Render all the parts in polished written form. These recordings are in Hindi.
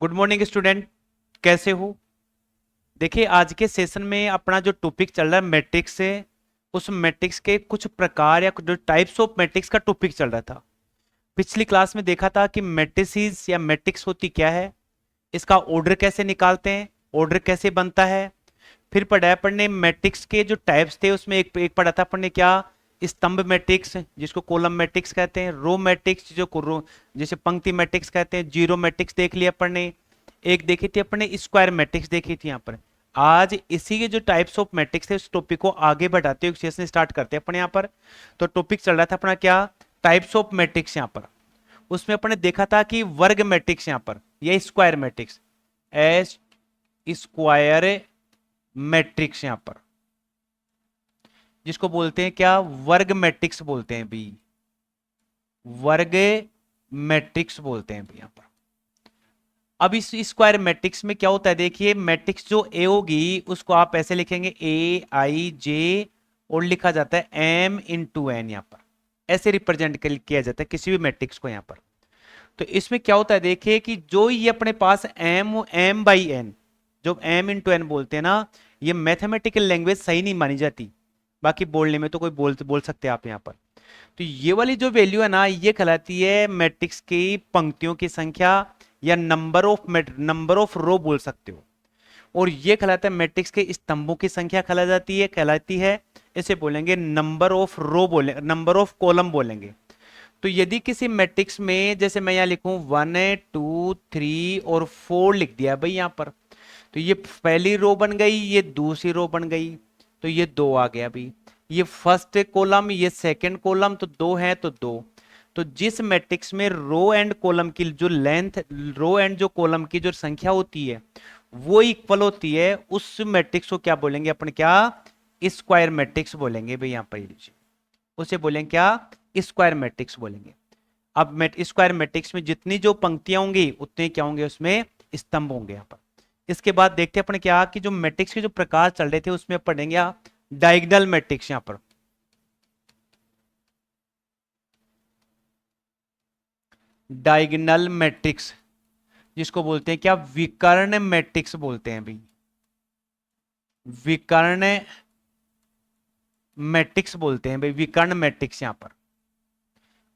गुड मॉर्निंग स्टूडेंट, कैसे हो? देखिए, आज के सेशन में अपना जो टॉपिक चल रहा है मैट्रिक्स से, उस मैट्रिक्स के कुछ प्रकार या जो टाइप्स ऑफ मैट्रिक्स का टॉपिक चल रहा था। पिछली क्लास में देखा था कि मैट्रिसेस या मैट्रिक्स होती क्या है, इसका ऑर्डर कैसे निकालते हैं, ऑर्डर कैसे बनता है। फिर पढ़ा है अपन ने मैट्रिक्स के जो टाइप्स थे, उसमें एक पढ़ा था अपन ने क्या, स्तंभ मैट्रिक्स जिसको कॉलम मैट्रिक्स कहते हैं, रो मैट्रिक्स जो जैसे पंक्ति मैट्रिक्स कहते हैं, जीरो मैट्रिक्स देख लिया अपन ने। एक देखी थी अपन ने स्क्वायर मैट्रिक्स देखी थी यहाँ पर। आज इसी के जो टाइप्स ऑफ मैट्रिक्स है उस टॉपिक को आगे बढ़ाते हुए सेशन स्टार्ट करते हैं अपन यहाँ पर। तो टॉपिक चल रहा था अपना क्या, टाइप्स ऑफ मैट्रिक्स यहाँ पर। उसमें अपन ने देखा था कि वर्ग मैट्रिक्स यहाँ पर या square matrix, S square matrix यहाँ पर, जिसको बोलते हैं क्या, वर्ग मैट्रिक्स बोलते हैं भी, वर्ग मैट्रिक्स बोलते हैं भी यहाँ पर। अब इस स्क्वायर मैट्रिक्स में क्या होता है, देखिए मैट्रिक्स जो ए होगी उसको आप ऐसे लिखेंगे ए आई जे, और लिखा जाता है एम इंटू एन, यहाँ पर ऐसे रिप्रेजेंट किया जाता है किसी भी मैट्रिक्स को यहाँ पर। तो इसमें क्या होता है, देखिए कि जो ये अपने पास एम बाई एन, जो एम इंटू एन बोलते हैं ना, ये मैथमेटिकल लैंग्वेज सही नहीं मानी जाती। बाकी बोलने में तो कोई बोल सकते हैं आप यहाँ पर। तो ये वाली जो वैल्यू है ना, ये कहलाती है मैट्रिक्स की पंक्तियों की संख्या, या नंबर ऑफ रो बोल सकते हो। और ये कहलाता है मैट्रिक्स के स्तंभों की संख्या कहलाती है। इसे बोलेंगे नंबर ऑफ रो, बोले नंबर ऑफ कॉलम बोलेंगे। तो यदि किसी मैट्रिक्स में, जैसे मैं यहाँ लिखूं 1 2 3 और 4 लिख दिया भाई यहाँ पर, तो ये पहली रो बन गई, ये दूसरी रो बन गई, तो ये 2 आ गया भाई। ये फर्स्ट कॉलम, ये सेकंड कॉलम, तो 2 है तो 2। तो जिस मैट्रिक्स में रो एंड कॉलम की जो लेंथ, रो एंड जो कॉलम की जो संख्या होती है वो इक्वल होती है, उस मैट्रिक्स को क्या बोलेंगे अपन, क्या, स्क्वायर मैट्रिक्स बोलेंगे भाई यहाँ पर। ये लीजिए, उसे बोलेंगे क्या, स्क्वायर मैट्रिक्स बोलेंगे। अब स्क्वायर मैट्रिक्स में जितनी जो पंक्तियां होंगी उतने क्या होंगे, उसमें स्तंभ होंगे यहाँ पर। इसके बाद देखते हैं अपने क्या कि जो मैट्रिक्स के जो प्रकार चल रहे थे उसमें पढ़ेंगे डायगोनल मैट्रिक्स यहाँ पर। डायगोनल मैट्रिक्स जिसको बोलते हैं क्या, विकर्ण मैट्रिक्स बोलते हैं भाई, विकर्ण मैट्रिक्स बोलते हैं भाई, विकर्ण मैट्रिक्स यहां पर।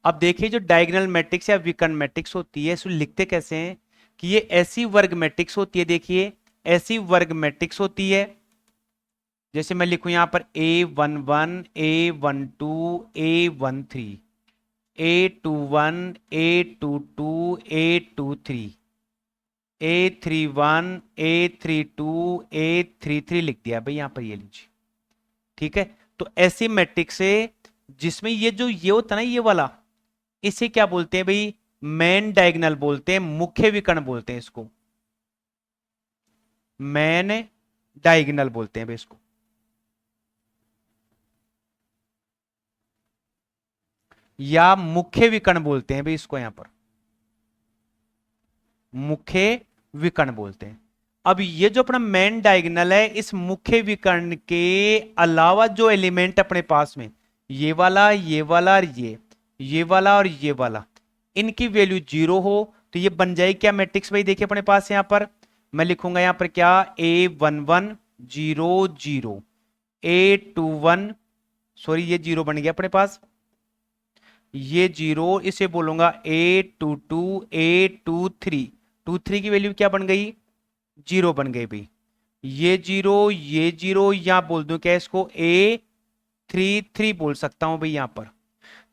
अब देखिए जो डायगोनल मैट्रिक्स या विकर्ण मैट्रिक्स होती है, इसको लिखते कैसे हैं कि ये ऐसी वर्ग मैट्रिक्स होती है, देखिए ऐसी वर्ग मैट्रिक्स होती है। जैसे मैं लिखूं यहां पर A11 A12 A13, A21 A22 A23, A31 A32 A33 लिख दिया भाई यहां पर, ये लीजिए। ठीक है, तो ऐसी मैट्रिक्स है जिसमें ये होता है ना, ये वाला, इसे क्या बोलते हैं भाई, मेन डायगोनल बोलते हैं, मुख्य विकर्ण बोलते हैं इसको, मेन डायगोनल बोलते हैं भाई इसको। या मुख्य विकर्ण बोलते हैं भाई इसको, यहां पर मुख्य विकर्ण बोलते हैं। अब ये जो अपना मेन डायगोनल है, इस मुख्य विकर्ण के अलावा जो एलिमेंट अपने पास में, ये वाला ये वाला और ये वाला और ये वाला, इनकी वैल्यू 0 हो तो ये बन जाएगी क्या मैट्रिक्स भाई। देखिए अपने पास यहां पर मैं लिखूंगा यहां पर क्या, A11 0 0, A21, सॉरी ये 0 बन गया अपने पास, ये 0, इसे बोलूंगा A22 A23, 23 की वैल्यू क्या बन गई, 0 बन गई भाई। ये जीरो यहां बोल दूं क्या इसको, A33 बोल सकता हूं भाई यहां पर।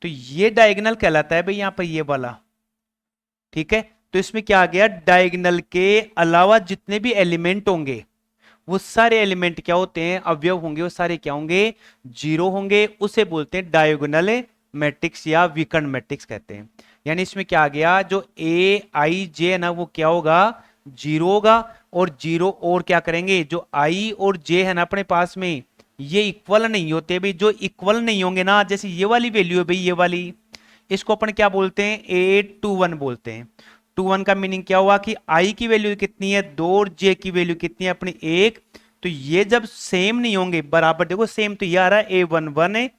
तो ये डायगोनल कहलाता है भाई यहां पर, ये वाला। ठीक है, तो इसमें क्या आ गया, डायगोनल के अलावा जितने भी एलिमेंट होंगे वो सारे एलिमेंट क्या होते हैं, अवयव होंगे, वो सारे क्या होंगे, 0 होंगे। उसे बोलते हैं डायगोनल मैट्रिक्स या विकर्ण मैट्रिक्स कहते हैं। यानी इसमें क्या आ गया, जो ए आई जे है ना वो क्या होगा, 0 होगा। और 0 और क्या करेंगे, जो आई और जे है ना अपने पास में, ये इक्वल नहीं होते भाई। जो इक्वल नहीं होंगे ना, जैसे ये वाली वैल्यू है भाई, ये वाली, इसको अपन क्या बोलते हैं, A21 बोलते हैं। 21 का मीनिंग क्या हुआ कि आई की वैल्यू कितनी है 2 और जे की वैल्यू कितनी है अपनी 1। तो ये जब सेम नहीं होंगे बराबर, देखो सेम, तो ये आ रहा है A11 है,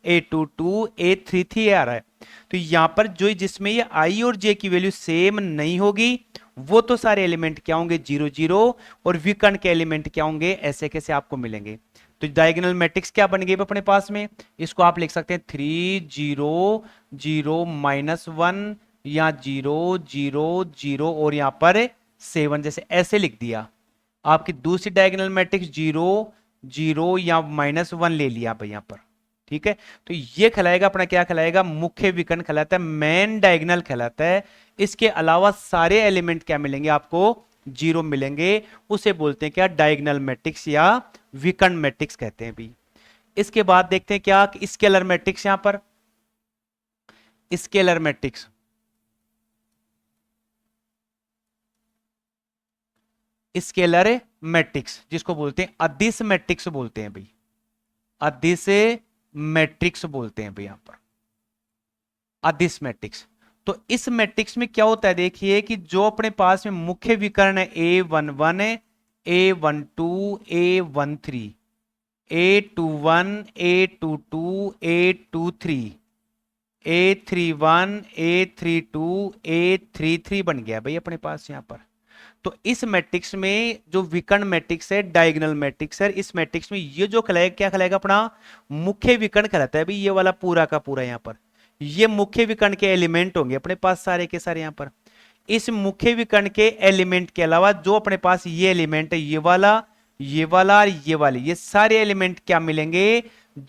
A22 A33 आ रहा है। तो यहां पर जो जिसमें ये आई और जे की वैल्यू सेम नहीं होगी वो तो सारे एलिमेंट क्या होंगे, 0 0, और विकर्ण के एलिमेंट क्या होंगे, ऐसे कैसे आपको मिलेंगे। तो डायगोनल मैट्रिक्स क्या बन गई अपने पास में, इसको आप लिख सकते हैं 3 0 0 -1, या 0 0 0 और यहां पर 7, जैसे ऐसे लिख दिया। आपकी दूसरी डायगोनल मैट्रिक्स 0 0 या -1 ले लिया भाई यहां पर, ठीक है। तो ये कहलाएगा अपना, क्या कहलाएगा, मुख्य विकर्ण कहलाता है, मेन डायगोनल कहलाता है। इसके अलावा सारे एलिमेंट क्या मिलेंगे आपको, 0 मिलेंगे। उसे बोलते हैं क्या, डायगोनल मैट्रिक्स या विकर्ण मैट्रिक्स कहते हैं भी। इसके बाद देखते हैं क्या, स्केलर मैट्रिक्स, यहां पर स्केलर मैट्रिक्स, स्केलर मैट्रिक्स जिसको बोलते हैं अदिश मैट्रिक्स बोलते हैं भाई, अदिश मैट्रिक्स बोलते हैं भाई यहां पर, अदिश मैट्रिक्स। तो इस मैट्रिक्स में क्या होता है, देखिए कि जो अपने पास में मुख्य विकर्ण है A11 है, A12, A13, A21, A22, A23, A31, A32, A33 बन गया भाई अपने पास यहां पर। तो इस मैट्रिक्स में जो विकर्ण मैट्रिक्स है, डायगोनल मैट्रिक्स है, इस मैट्रिक्स में ये जो कहलाएगा, क्या कहलाएगा अपना, मुख्य विकर्ण कहलाता है भाई, ये वाला पूरा का पूरा यहां पर। ये मुख्य विकर्ण के एलिमेंट होंगे अपने पास सारे के सारे यहां पर। इस मुख्य विकर्ण के एलिमेंट के अलावा जो अपने पास ये एलिमेंट है, ये वाला, ये वाला और ये वाले, ये सारे एलिमेंट क्या मिलेंगे,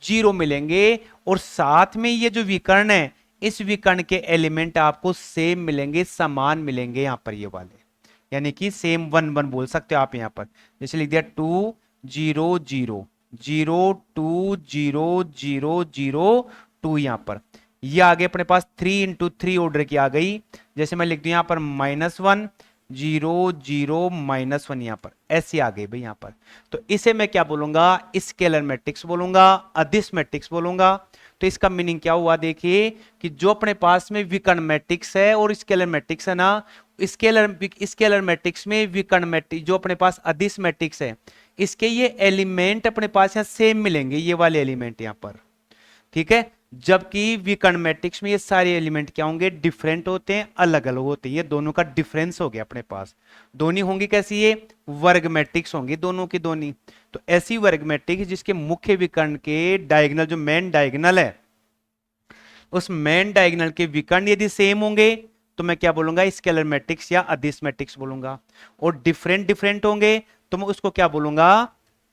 0 मिलेंगे। और साथ में ये जो विकर्ण है, इस विकर्ण के एलिमेंट आपको सेम मिलेंगे, समान मिलेंगे यहां पर ये वाले, यानी कि सेम 1 1 बोल सकते हो आप यहां पर। जैसे लिख दिया 2 0 0 0 2 0 0 0 2 यहां पर। ये आगे अपने पास 3 इंटू 3 ऑर्डर की आ गई। जैसे मैं लिख दूं यहां पर -1 0 0 -1 यहां पर, ऐसी आ गई भाई यहां पर। तो इसे मैं क्या बोलूंगा, स्केलर मैट्रिक्स बोलूंगा, अदिश मैट्रिक्स बोलूंगा। तो इसका मीनिंग क्या हुआ, देखिए कि जो अपने पास में विकर्ण मैट्रिक्स है और स्केलर मैट्रिक्स है ना, स्केलर मैट्रिक्स में विकर्ण मैट्रिक्स जो अपने पास अदिश मैट्रिक्स है, इसके ये एलिमेंट अपने पास यहां सेम मिलेंगे, ये वाले एलिमेंट यहां पर, ठीक है। जबकि विकर्ण मैट्रिक्स में ये सारे एलिमेंट क्या होंगे, डिफरेंट होते हैं, अलग अलग होते हैं। ये दोनों का डिफरेंस हो गया अपने पास। दोनों होंगी कैसी, ये वर्ग मैट्रिक्स होंगी दोनों की दोनों। तो ऐसी वर्ग मैट्रिक्स जिसके मुख्य विकर्ण के डायगोनल, जो मेन डायगोनल है, उस मेन डायगोनल के विकर्ण यदि सेम होंगे तो मैं क्या बोलूंगा, स्केलर मैट्रिक्स या अदिश मैट्रिक्स बोलूंगा। और डिफरेंट डिफरेंट होंगे तो मैं उसको क्या बोलूंगा,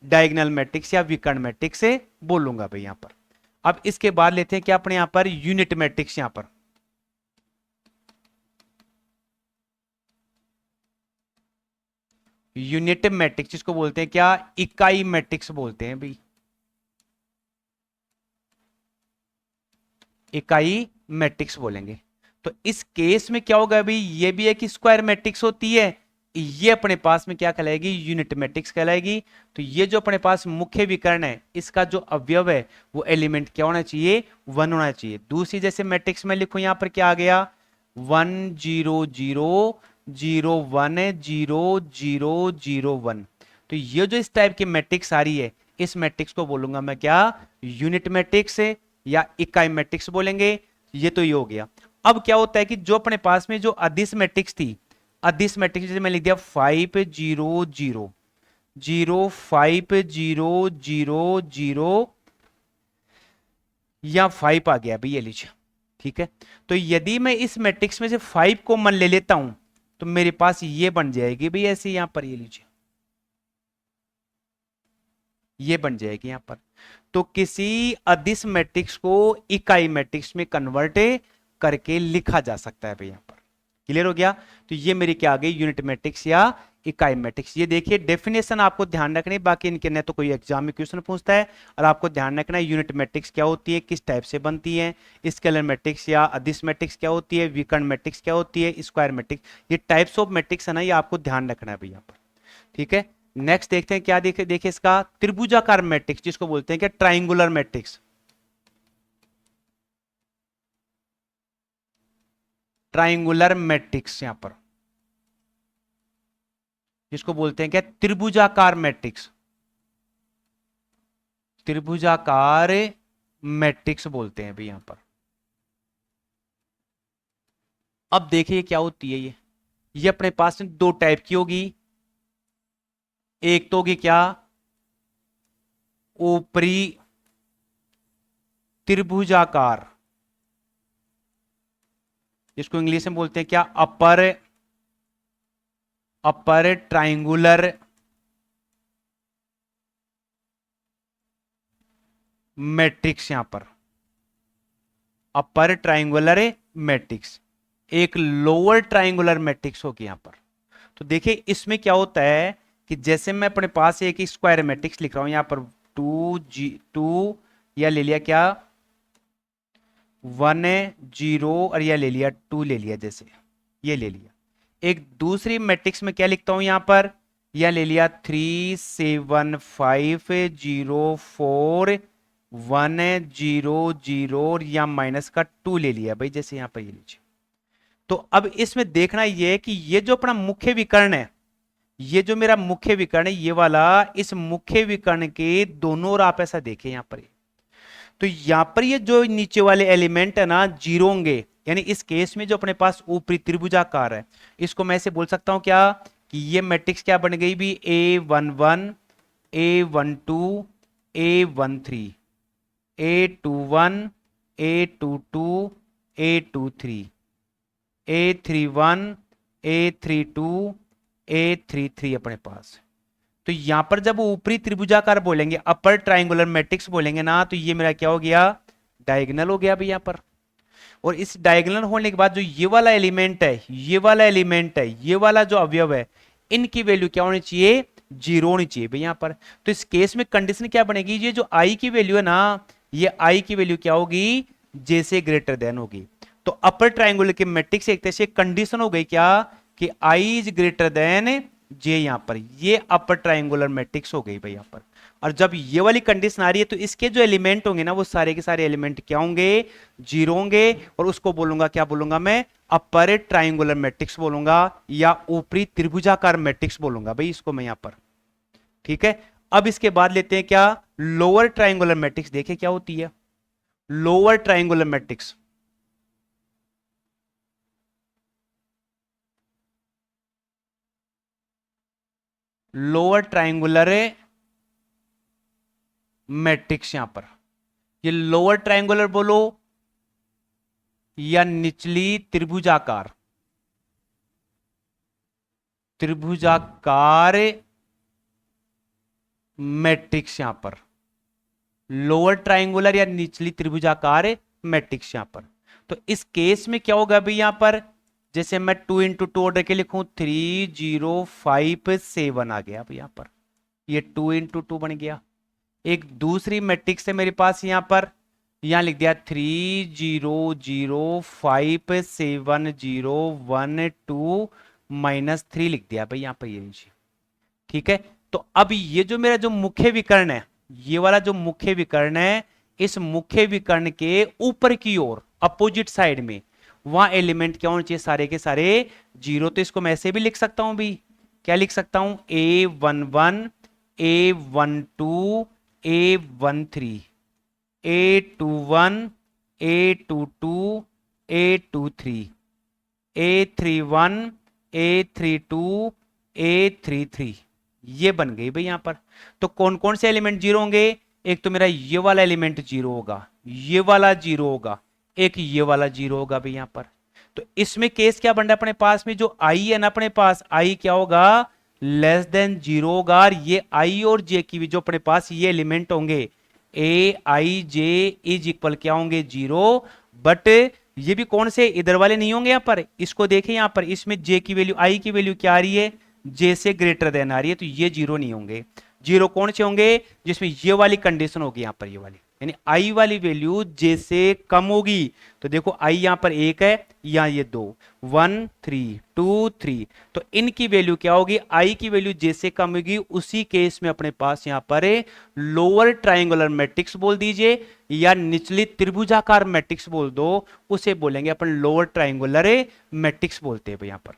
डायगोनल मैट्रिक्स या विकर्ण मैट्रिक्स से बोलूंगा भाई यहां पर। अब इसके बाद लेते हैं क्या अपने यहां पर, यूनिट मैट्रिक्स। यहां पर यूनिट मैट्रिक्स जिसको बोलते हैं क्या, इकाई मैट्रिक्स बोलते हैं भाई, इकाई मैट्रिक्स बोलेंगे। तो इस केस में क्या होगा भाई, ये भी एक स्क्वायर मैट्रिक्स होती है, ये अपने पास में क्या कहलाएगी, यूनिट मैट्रिक्स कहलाएगी। तो ये जो अपने पास मुख्य विकर्ण है, इसका जो अवयव है वो एलिमेंट क्या होना चाहिए, 1 होना चाहिए। दूसरी जैसे मैट्रिक्स में लिखूं यहां पर क्या आ गया, 1 0 0 0 1 0 0 0 1। तो ये जो इस टाइप की मैट्रिक्स आ रही है, इस मैट्रिक्स को बोलूंगा मैं क्या, यूनिट मैट्रिक्स या इकाई मैट्रिक्स बोलेंगे। ये तो ये हो गया। अब क्या होता है कि जो अपने पास में जो अदिश मैट्रिक्स थी, अदिश मैट्रिक्स जैसे मैं लिख दिया 5 0 0 0 5 0 0 0 या 5 आ गया भाई, ये लीजिए, ठीक है। तो यदि मैं इस मैट्रिक्स में से 5 को मन ले लेता हूं तो मेरे पास ये बन जाएगी भाई ऐसे, यहां पर ये लीजिए, ये बन जाएगी यहां पर। तो किसी अदिश मैट्रिक्स को इकाई मैट्रिक्स में कन्वर्ट करके लिखा जा सकता है भाई यहां पर। क्लियर हो गया। तो ये मेरी क्या आ गई, यूनिट मैट्रिक्स या इकाई मैट्रिक्स। ये देखिए डेफिनेशन आपको ध्यान रखनी, बाकी इनके न तो कोई एग्जाम में क्वेश्चन पूछता है, और आपको ध्यान रखना है यूनिट मैट्रिक्स क्या होती है, किस टाइप से बनती है, स्केलर मैट्रिक्स या अदिश मैट्रिक्स क्या होती है, विकर्ण मैट्रिक्स क्या होती है, स्क्वायर मैट्रिक्स, ये टाइप्स ऑफ मैट्रिक्स है ना, ये आपको ध्यान रखना है भाई यहाँ पर, ठीक है। नेक्स्ट देखते हैं क्या, देखे देखिए इसका त्रिभुजाकार मैट्रिक्स जिसको बोलते हैं क्या, ट्राइंगुलर मैट्रिक्स, ट्राइंगुलर मैट्रिक्स यहां पर जिसको बोलते हैं क्या, त्रिभुजाकार मैट्रिक्स, त्रिभुजाकार मैट्रिक्स बोलते हैं भाई यहां पर। अब देखिए क्या होती है ये, ये अपने पास में दो टाइप की होगी। एक तो होगी क्या, ऊपरी त्रिभुजाकार, जिसको इंग्लिश में बोलते हैं क्या, अपर अपर ट्राइंगुलर मैट्रिक्स, यहां पर अपर ट्राइंगुलर मैट्रिक्स। एक लोअर ट्राइंगुलर मैट्रिक्स होगी यहां पर। तो देखिए इसमें क्या होता है कि जैसे मैं अपने पास एक स्क्वायर मैट्रिक्स लिख रहा हूं यहां पर, 2 या ले लिया क्या 1 0 और या ले लिया 2 ले लिया, जैसे ये ले लिया। एक दूसरी मैट्रिक्स में क्या लिखता हूं यहां पर, या ले लिया 3 7 5 0 4 1 0 0 या माइनस का 2 ले लिया भाई, जैसे यहां पर ये लीजिए। तो अब इसमें देखना यह है कि ये जो अपना मुख्य विकर्ण है, ये जो मेरा मुख्य विकर्ण है ये वाला, इस मुख्य विकर्ण के दोनों ओर आप ऐसा देखें यहां पर, तो यहां पर ये जो नीचे वाले एलिमेंट है ना जीरो होंगे, यानी इस केस में जो अपने पास ऊपरी त्रिभुजाकार है, इसको मैं ऐसे बोल सकता हूं क्या कि ये मैट्रिक्स क्या बन गई भी, A11 A12 A13 A21 A22 A23 A31 A32 A33 अपने पास। तो यहां पर जब ऊपरी त्रिभुजाकार बोलेंगे, अपर ट्राइंगुलर मैट्रिक्स बोलेंगे ना, तो ये मेरा क्या हो गया, डायगोनल हो गया भाई यहां पर। और इस डायगोनल होने के बाद जो ये वाला एलिमेंट है, ये वाला एलिमेंट है, ये वाला जो अवयव है, इनकी वैल्यू क्या होनी चाहिए, जीरो होनी चाहिए भाई यहां पर। तो इस केस में कंडीशन क्या बनेगी, ये जो आई की वैल्यू है ना, ये आई की वैल्यू क्या होगी, जे से ग्रेटर देन होगी। तो अपर ट्राइंगुलर के मैट्रिक्स एक तरह से कंडीशन हो गई क्या कि आई इज ग्रेटर देन जे, यहां पर ये अपर ट्राइंगुलर मैट्रिक्स हो गई भाई यहां पर। और जब ये वाली कंडीशन आ रही है तो इसके जो एलिमेंट होंगे ना, वो सारे के सारे एलिमेंट क्या होंगे, जीरो होंगे। और उसको बोलूंगा क्या बोलूंगा मैं, अपर ट्राइंगुलर मैट्रिक्स बोलूंगा, या ऊपरी त्रिभुजाकार मैट्रिक्स बोलूंगा भाई इसको मैं यहां पर। ठीक है, अब इसके बाद लेते हैं क्या, लोअर ट्राइंगुलर मैट्रिक्स। देखें क्या होती है lower triangular matrix. Lower triangular matrix यहां पर, ये लोअर ट्राइंगुलर बोलो या निचली त्रिभुजाकार, त्रिभुजाकार मैट्रिक्स यहां पर, लोअर ट्राइंगुलर या निचली त्रिभुजाकार मैट्रिक्स यहां पर। तो इस केस में क्या होगा भाई यहां पर, जैसे मैं 2 इंटू 2 ऑर्डर के लिखूं, 3 0 5 7 आ गया भाई यहां पर, ये 2 इंटू 2 बन गया। एक दूसरी मैट्रिक्स है मेरे पास यहां पर, यहां लिख दिया 3 0 0 5 7 0 1 2 -3 लिख दिया भाई यहां पर, ये लीजिए। ठीक है, तो अब ये जो मेरा जो मुख्य विकर्ण है, ये वाला जो मुख्य विकर्ण है, इस मुख्य विकर्ण के ऊपर की ओर अपोजिट साइड में वहां एलिमेंट क्या होने चाहिए, सारे के सारे जीरो। तो इसको मैं ऐसे भी लिख सकता हूं भी, क्या लिख सकता हूं, A11 A12 A13 A21 A22 A23 A31 A32 A33, ये बन गई भाई यहां पर। तो कौन कौन से एलिमेंट जीरो होंगे, एक तो मेरा ये वाला एलिमेंट जीरो होगा, ये वाला जीरो होगा, एक ये वाला जीरो होगा भाई यहां पर। तो इसमें केस क्या बन रहा है अपने पास में, जो आई है ना अपने पास, आई क्या होगा, लेस देन जीरो होगा। और ये आई और जे की भी जो अपने पास ये एलिमेंट होंगे, ए आई जे इज इक्वल क्या होंगे, जीरो। बट ये भी कौन से, इधर वाले नहीं होंगे यहां पर। इसको देखें यहां पर, इसमें जे की वैल्यू, आई की वैल्यू क्या आ रही है, जे से ग्रेटर देन आ रही है, तो ये जीरो नहीं होंगे। जीरो कौन से होंगे, जिसमें ये वाली कंडीशन होगी यहां पर, ये वाली, यानी आई वाली वैल्यू जे से कम होगी। तो देखो आई यहां पर एक है, यहां ये दो, 1 3 2 3, तो इनकी वैल्यू क्या होगी, आई की वैल्यू जे से कम होगी। उसी केस में अपने पास यहां पर लोअर ट्राइंगुलर मैट्रिक्स बोल दीजिए, या निचली त्रिभुजाकार मैट्रिक्स बोल दो, उसे बोलेंगे अपन लोअर ट्राइंगुलर मैट्रिक्स बोलते हैं यहां पर।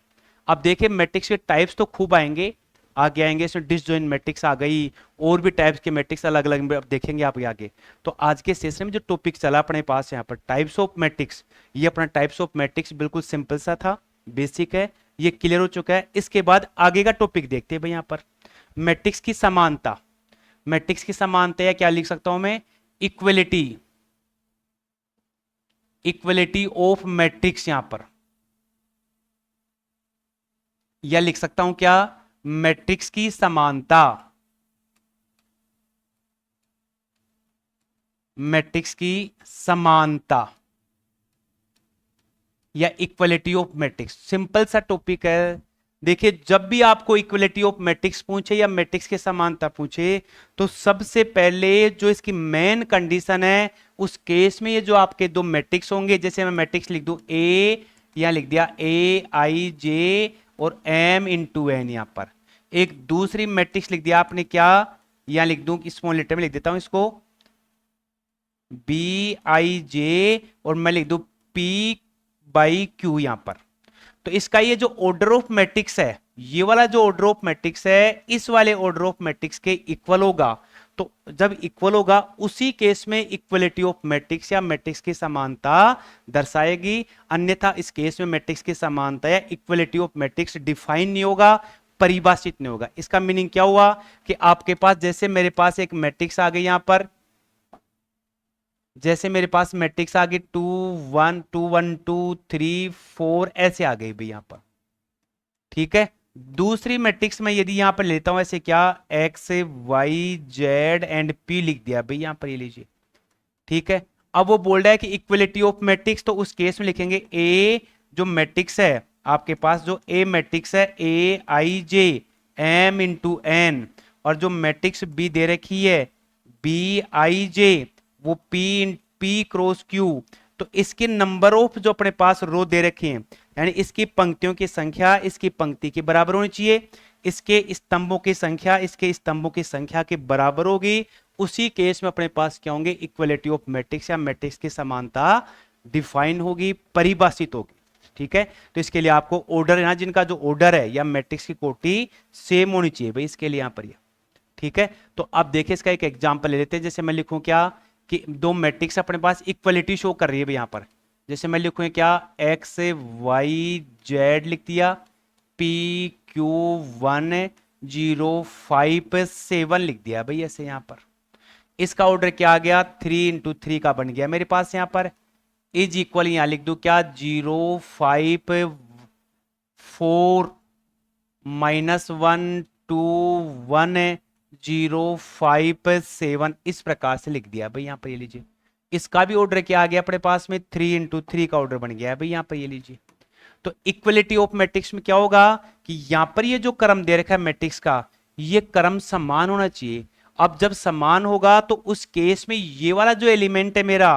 अब देखिए मैट्रिक्स के टाइप्स तो खूब आएंगे, आगे आएंगे, इसमें डिसजॉइंट मैट्रिक्स आ गई, और भी टाइप्स के मैट्रिक्स अलग अलग अब देखेंगे आप आगे। तो आज के सेशन में जो टॉपिक चला अपने पास यहाँ पर टाइप्स ऑफ मैट्रिक्स, ये अपना टाइप्स ऑफ मैट्रिक्स बिल्कुल सिंपल सा था, बेसिक है, ये क्लियर हो चुका है। इसके बाद आगे का टॉपिक देखते हैं भाई। यहां पर मैट्रिक्स की समानता, मैट्रिक्स की समानता या क्या लिख सकता हूं मैं, इक्वलिटी, इक्वलिटी ऑफ मैट्रिक्स यहां पर, या लिख सकता हूं क्या, मैट्रिक्स की समानता, मैट्रिक्स की समानता या इक्वलिटी ऑफ मैट्रिक्स। सिंपल सा टॉपिक है। देखिए जब भी आपको इक्वलिटी ऑफ मैट्रिक्स पूछे या मैट्रिक्स की समानता पूछे, तो सबसे पहले जो इसकी मेन कंडीशन है, उस केस में ये जो आपके दो मैट्रिक्स होंगे, जैसे मैं मैट्रिक्स लिख दूं ए, यहां लिख दिया ए आई जे और एम इंटू एन, यहां पर एक दूसरी मैट्रिक्स लिख दिया आपने क्या, यहां लिख दूं, स्मॉल लेटर में लिख देता हूं इसको बी आई जे, और मैं लिख दूं पी बाई क्यू यहां पर। तो इसका ये जो ऑर्डर ऑफ मैट्रिक्स है, ये वाला जो ऑर्डर ऑफ मैट्रिक्स है, इस वाले ऑर्डर ऑफ मैट्रिक्स के इक्वल होगा। तो जब इक्वल होगा उसी केस में इक्वलिटी ऑफ मैट्रिक्स या मैट्रिक्स की समानता दर्शाएगी। अन्यथा इस केस में मैट्रिक्स की समानता या इक्वलिटी ऑफ मैट्रिक्स डिफाइन नहीं होगा, परिभाषित नहीं होगा। इसका मीनिंग क्या हुआ कि आपके पास, जैसे मेरे पास एक मैट्रिक्स आ गई यहां पर, जैसे मेरे पास मैट्रिक्स आ गई 2 1 2 1 2 3 4 ऐसे आ गई भाई यहां पर, ठीक है। दूसरी मैट्रिक्स में यदि यहां पर लेता हूं ऐसे क्या, X Y Z and P लिख दिया भाई यहां पर, ये लीजिए, ठीक है। अब वो बोल रहा है कि इक्वलिटी ऑफ मैट्रिक्स, तो उस केस में लिखेंगे ए जो मैट्रिक्स है आपके पास, जो ए मैट्रिक्स है ए आई जे एम इंटू एन, और जो मैट्रिक्स बी दे रखी है बी आई जे वो पी क्रॉस क्यू। तो इसके नंबर ऑफ जो अपने पास रो दे रखे हैं, यानी इसकी पंक्तियों की संख्या इसकी पंक्ति के बराबर होनी चाहिए, इसके स्तंभों की संख्या इसके स्तंभों की संख्या के बराबर होगी। उसी केस में अपने पास क्या होंगे, इक्वलिटी ऑफ मैट्रिक्स या मैट्रिक्स की समानता डिफाइन होगी, परिभाषित होगी, ठीक है। तो इसके लिए आपको ऑर्डर, यहां जिनका जो ऑर्डर है या मैट्रिक्स की कोटि सेम होनी चाहिए भाई, इसके लिए यहां पर ये, ठीक है। तो अब देखिए इसका एक एग्जांपल ले लेते हैं। जैसे मैं लिखूं क्या कि दो मैट्रिक्स अपने पास इक्वलिटी शो कर रही है यहां पर, जैसे मैं लिखूं क्या, एक्स वाई जेड लिख दिया, पी क्यू 1 0 5 7 लिख दिया भाई ऐसे यहां पर। इसका ऑर्डर क्या आ गया, 3 इंटू 3 का बन गया मेरे पास यहां पर, इज इक्वल, यहां लिख दू क्या, 0 5 4 -1 2 1 0 5 7, इस प्रकार से लिख दिया भाई यहां पर, ये लीजिए। इसका भी ऑर्डर क्या आ गया अपने पास में, 3 इंटू 3 का ऑर्डर बन गया है भाई यहां पर, ये लीजिए। तो इक्वलिटी ऑफ मैट्रिक्स में क्या होगा कि यहां पर ये जो क्रम दे रखा है मैट्रिक्स का, ये क्रम समान होना चाहिए। अब जब समान होगा तो उस केस में ये वाला जो एलिमेंट है मेरा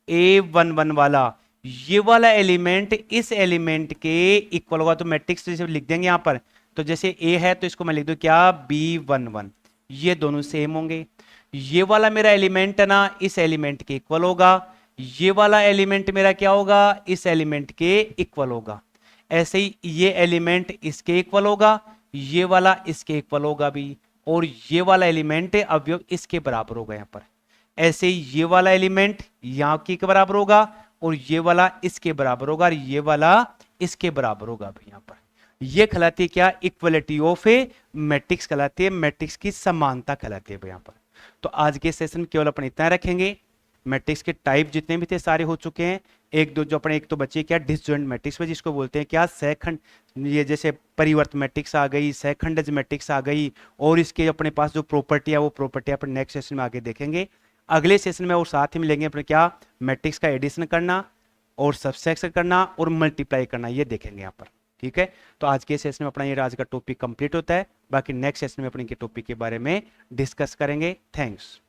A11 वाला, ये वाला एलिमेंट इस एलिमेंट के इक्वल होगा। तो मैट्रिक्स जैसे लिख देंगे यहां पर, तो जैसे A है तो इसको मैं लिख दूं क्या, B11, ये दोनों सेम होंगे। ये वाला मेरा एलिमेंट है ना, इस एलिमेंट के इक्वल होगा, ये वाला एलिमेंट मेरा क्या होगा, इस एलिमेंट के इक्वल होगा। ऐसे ही ये एलिमेंट इसके इक्वल होगा, ये वाला इसके इक्वल होगा भी, और ये वाला एलिमेंट अवयव इसके बराबर होगा यहाँ पर। ऐसे ही ये वाला एलिमेंट यहाँ के बराबर होगा, और ये वाला इसके बराबर होगा, और ये वाला इसके बराबर होगा भाई यहाँ पर। ये कहलाती है क्या, इक्वलिटी ऑफ ए मैट्रिक्स कहलाती है, मैट्रिक्स की समानता कहलाती है भाई यहाँ पर। तो आज के सेशन में केवल अपन इतना रखेंगे। मैट्रिक्स के टाइप जितने भी थे सारे हो चुके हैं। एक दो जो अपने, एक तो बचे क्या, डिसजॉइंट मैट्रिक्स में, जिसको बोलते हैं क्या, सहखंड, ये जैसे परिवर्त मैट्रिक्स आ गई, सहखंडज मैट्रिक्स आ गई, और इसके अपने पास जो प्रॉपर्टी है वो प्रॉपर्टी अपन नेक्स्ट सेशन में आगे देखेंगे। अगले सेशन में और साथ ही मिलेंगे अपने क्या, मैट्रिक्स का एडिशन करना और सबट्रैक्शन करना और मल्टीप्लाई करना, ये देखेंगे यहाँ पर, ठीक है। तो आज के सेशन में अपना ये आज का टॉपिक कंप्लीट होता है। बाकी नेक्स्ट सेशन में अपने के टॉपिक के बारे में डिस्कस करेंगे। थैंक्स।